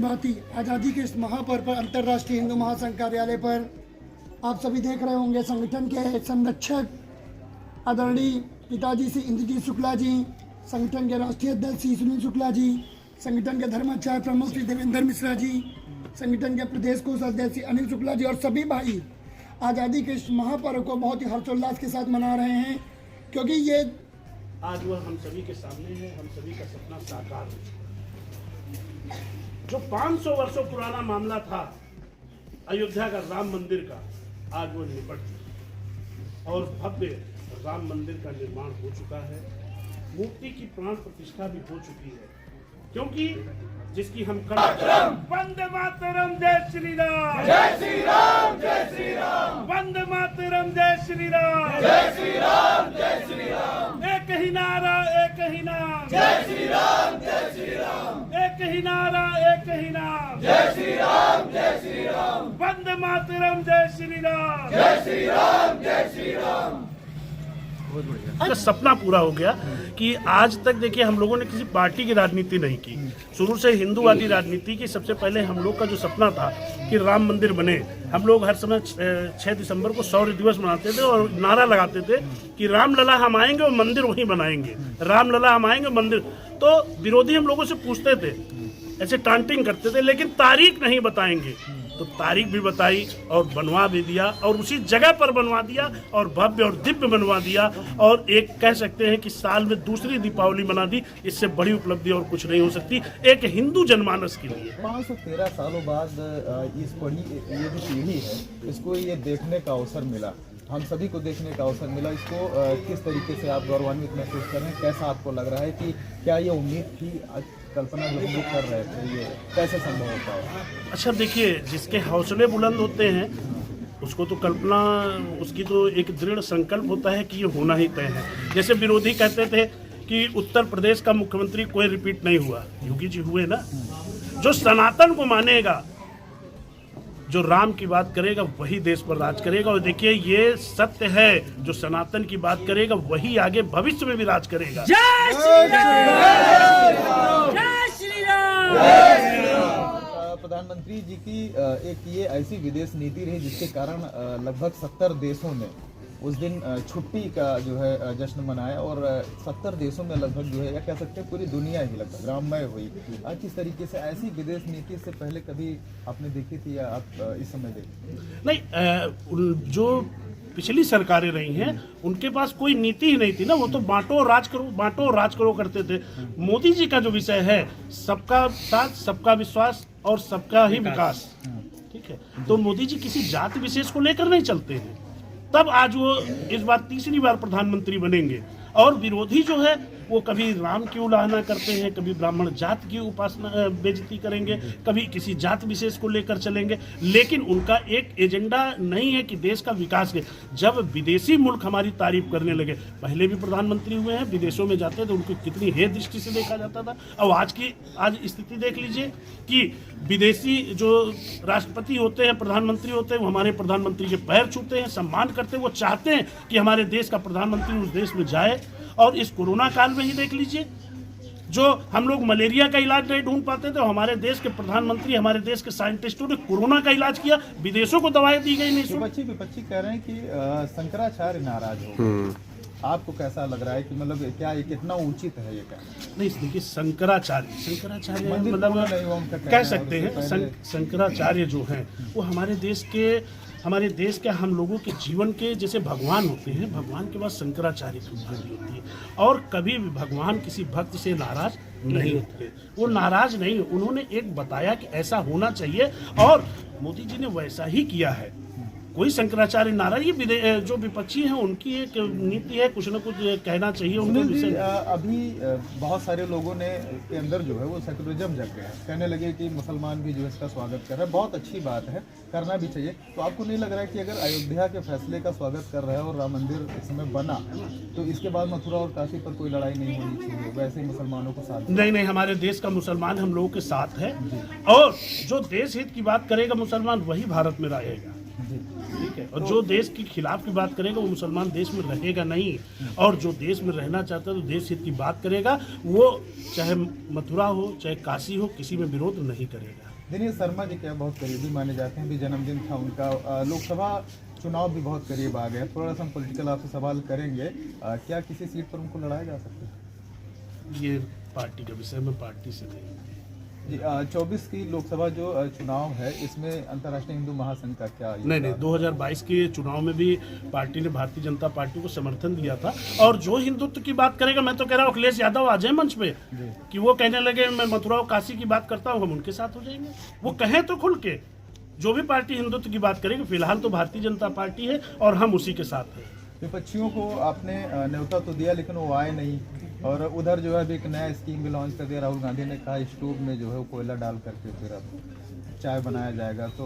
भांति आज़ादी के इस महापर्व पर अंतर्राष्ट्रीय हिंदू महासंघ कार्यालय पर आप सभी देख रहे होंगे संगठन के संरक्षक आदरणीय पिताजी श्री इंद्रजीत शुक्ला जी, संगठन के राष्ट्रीय अध्यक्ष श्री सुनील शुक्ला जी, संगठन के धर्माचार्य प्रमुख श्री देवेंद्र मिश्रा जी, संगठन के प्रदेश कोषाध्यक्ष श्री अनिल शुक्ला जी और सभी भाई आज़ादी के इस महापर्व को बहुत ही हर्षोल्लास के साथ मना रहे हैं, क्योंकि ये आज वह हम सभी के सामने है। हम सभी का सपना साकार हो। जो 500 वर्षों पुराना मामला था अयोध्या का राम मंदिर का, आज वो निपट चुका और भव्य राम मंदिर का निर्माण हो चुका है। मूर्ति की प्राण प्रतिष्ठा भी हो चुकी है, क्योंकि जिसकी हम वंदे मातरम, जय श्री राम, जय श्री राम, जय श्री राम, वंदे मातरम, जय श्री राम, जय श्री राम, जय श्री राम, एक ही नारा एक ही नाम, जय श्री राम, जय श्री राम, एक ही नारा एक ही नाम, जय श्री राम, जय श्री राम, वंदे मातरम, जय श्री राम, जय श्री राम, जय श्री राम। का सपना पूरा हो गया कि आज तक देखिए हम लोगों ने किसी पार्टी की राजनीति नहीं की। शुरू से हिंदूवादी राजनीति की। सबसे पहले हम लोग का जो सपना था कि राम मंदिर बने, हम लोग हर समय 6 दिसंबर को शौर्य दिवस मनाते थे और नारा लगाते थे कि राम लला हम आएंगे और मंदिर वहीं बनाएंगे, राम लला हम आएंगे मंदिर। तो विरोधी हम लोगों से पूछते थे, ऐसे टांटिंग करते थे, लेकिन तारीख नहीं बताएंगे। तो तारीख भी बताई और बनवा भी दिया और उसी जगह पर बनवा दिया और भव्य और दिव्य बनवा दिया। और एक कह सकते हैं कि साल में दूसरी दीपावली मना दी। इससे बड़ी उपलब्धि और कुछ नहीं हो सकती एक हिंदू जनमानस के लिए। 513 सालों बाद इस ये जो पीढ़ी है, इसको ये देखने का अवसर मिला, हम सभी को देखने का अवसर मिला। इसको किस तरीके से आप गौरवान्वित महसूस कर रहे हैं? कैसा आपको लग रहा है कि क्या ये उम्मीद थी, कल्पना जो हम लोग कर रहे थे, ये कैसे संभव होता है? अच्छा देखिए, जिसके हौसले बुलंद होते हैं उसको तो कल्पना, उसकी तो एक दृढ़ संकल्प होता है कि ये होना ही तय है। जैसे विरोधी कहते थे कि उत्तर प्रदेश का मुख्यमंत्री कोई रिपीट नहीं हुआ, योगी जी हुए ना। जो सनातन को मानेगा, जो राम की बात करेगा वही देश पर राज करेगा। और देखिए ये सत्य है, जो सनातन की बात करेगा वही आगे भविष्य में भी राज करेगा। जय श्री राम, जय श्री राम। प्रधानमंत्री जी की एक ये ऐसी विदेश नीति रही जिसके कारण लगभग 70 देशों ने उस दिन छुट्टी का जो है जश्न मनाया और 70 देशों में लगभग जो है, या कह सकते हैं पूरी दुनिया ही लगभग राममय हुई। किस तरीके से ऐसी विदेश नीति से पहले कभी आपने देखी थी या आप इस समय देखी? नहीं, जो पिछली सरकारें रही हैं उनके पास कोई नीति ही नहीं थी ना। वो तो बांटो और राज करो, बांटो और राज करो करते थे। मोदी जी का जो विषय है सबका साथ, सबका विश्वास और सबका ही विकास, ठीक है। तो मोदी जी किसी जाति विशेष को लेकर नहीं चलते हैं। तब आज वो इस बार तीसरी बार प्रधानमंत्री बनेंगे। और विरोधी जो है वो कभी राम की उलाहना करते हैं, कभी ब्राह्मण जात की उपासना बेइज्जती करेंगे, कभी किसी जात विशेष को लेकर चलेंगे। लेकिन उनका एक एजेंडा नहीं है कि देश का विकास के। जब विदेशी मुल्क हमारी तारीफ करने लगे, पहले भी प्रधानमंत्री हुए हैं, विदेशों में जाते थे उनको कितनी हे दृष्टि से देखा जाता था। और आज स्थिति देख लीजिए कि विदेशी जो राष्ट्रपति होते हैं, प्रधानमंत्री होते हैं, वो हमारे प्रधानमंत्री के पैर छूते हैं, सम्मान करते हैं। वो चाहते हैं कि हमारे देश का प्रधानमंत्री उस देश में जाए। और इस कोरोना काल में ही देख लीजिए, जो हम लोग मलेरिया का इलाज नहीं ढूंढ पाते थे, हमारे देश के प्रधानमंत्री, हमारे देश के साइंटिस्टों ने कोरोना का इलाज किया। विदेशों को दवाएं दी गई नहीं। विपक्षी कह रहे हैं कि शंकराचार्य नाराज हो। आपको कैसा लग रहा है कि मतलब क्या ये कितना उचित है? ये कहना नहीं, देखिए शंकराचार्य मतलब कह सकते हैं, शंकराचार्य जो हैं वो हमारे देश के हम लोगों के जीवन के जैसे भगवान होते हैं। भगवान के बाद शंकराचार्य की उपाधि होती है। और कभी भी भगवान किसी भक्त से नाराज नहीं होते, वो नाराज नहीं। उन्होंने एक बताया कि ऐसा होना चाहिए और मोदी जी ने वैसा ही किया है। कोई शंकराचार्य नाराज, ये जो विपक्षी हैं उनकी एक नीति है, कुछ न कुछ कहना चाहिए उनको विषय। अभी बहुत सारे लोगों ने के अंदर जो है वो सेकुलरिज्म जग गया है, कहने लगे कि मुसलमान भी जो इसका स्वागत कर रहे हैं। बहुत अच्छी बात है, करना भी चाहिए। तो आपको नहीं लग रहा है कि अगर अयोध्या के फैसले का स्वागत कर रहा है और राम मंदिर इस समय बना, तो इसके बाद मथुरा और काशी पर कोई लड़ाई नहीं होनी चाहिए? वैसे ही मुसलमानों को साथ नहीं, हमारे देश का मुसलमान हम लोगों के साथ है। और जो देश हित की बात करेगा मुसलमान, वही भारत में रहेगा, ठीक है। और जो देश के खिलाफ की बात करेगा वो मुसलमान देश में रहेगा नहीं। और जो देश में रहना चाहता है तो देश हित की बात करेगा, वो चाहे मथुरा हो चाहे काशी हो, किसी में विरोध नहीं करेगा। दिनेश शर्मा जी क्या बहुत करीबी माने जाते हैं, भी जन्मदिन था उनका, लोकसभा चुनाव भी बहुत करीब आ गया, थोड़ा सा हम पॉलिटिकल आपसे सवाल करेंगे, क्या किसी सीट पर उनको लड़ाया जा सकता है? ये पार्टी का विषय में पार्टी से नहीं। जी 24 की लोकसभा जो चुनाव है, इसमें अंतर्राष्ट्रीय हिंदू महासंघ का क्या नहीं 2022 के चुनाव में भी पार्टी ने भारतीय जनता पार्टी को समर्थन दिया था। और जो हिंदुत्व की बात करेगा, मैं तो कह रहा हूँ अखिलेश यादव आ जाए मंच पे कि वो कहने लगे मैं मथुरा और काशी की बात करता हूँ, हम उनके साथ हो जाएंगे। वो कहें तो खुल के, जो भी पार्टी हिंदुत्व की बात करेगी, फिलहाल तो भारतीय जनता पार्टी है और हम उसी के साथ हैं। विपक्षियों को आपने न्योता तो दिया लेकिन वो आए नहीं, और उधर जो है अभी एक नया स्कीम भी लॉन्च कर दिया, राहुल गांधी ने कहा स्टोव में जो है वो कोयला डाल करके फिर अब चाय बनाया जाएगा, तो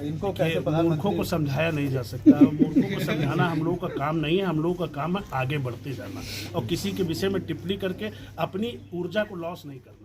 इनको कैसे मूर्खों प्रधानमंत्री को समझाया नहीं जा सकता, मूर्खों को समझाना हम लोगों का काम नहीं है। हम लोगों का काम है आगे बढ़ते जाना और किसी के विषय में टिप्पणी करके अपनी ऊर्जा को लॉस नहीं करना।